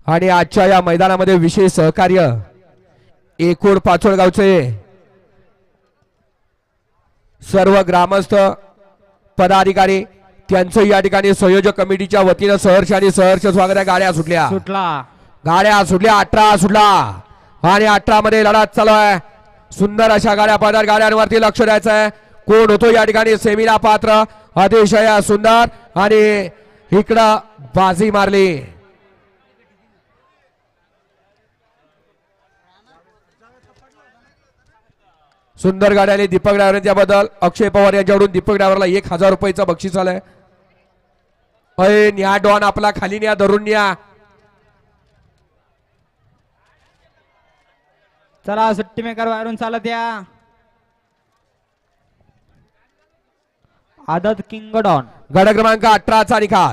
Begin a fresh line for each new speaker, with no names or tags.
आणि आजच्या या मैदानामध्ये विशेष सहकार्य एकूण पाचोळगावचे सर्व ग्रामस्थ पदाधिकारी त्यांचं या ठिकाणी संयोजक कमिटीच्या वतीनं सहर्ष आणि सहर्ष स्वागत आहे। गाड्या सुटल्या गाड्या सुटल्या 18 सुटला आणि 18 मध्ये लढत चालू आहे। सुंदर अशा गाड्या पदार गाड्यांवरती लक्ष द्यायचं आहे। कोण होतो या ठिकाणी सेमीला पात्र अतिशय सुंदर आणि इकडं बाजी मारली। सुंदर गाड्याने दीपक ड्रायव्हर त्याबद्दल अक्षय पवार यांच्याकडून दीपक ड्रायव्हरला 1000 रुपयाचं बक्षीस आलंय। अय न्या डॉन आपला खाली न्या धरून न्या।
चला सुट्टी मेकर बाहेरून चालत या। आदत किंग डॉन
गड क्रमांक 18 चा निकाल।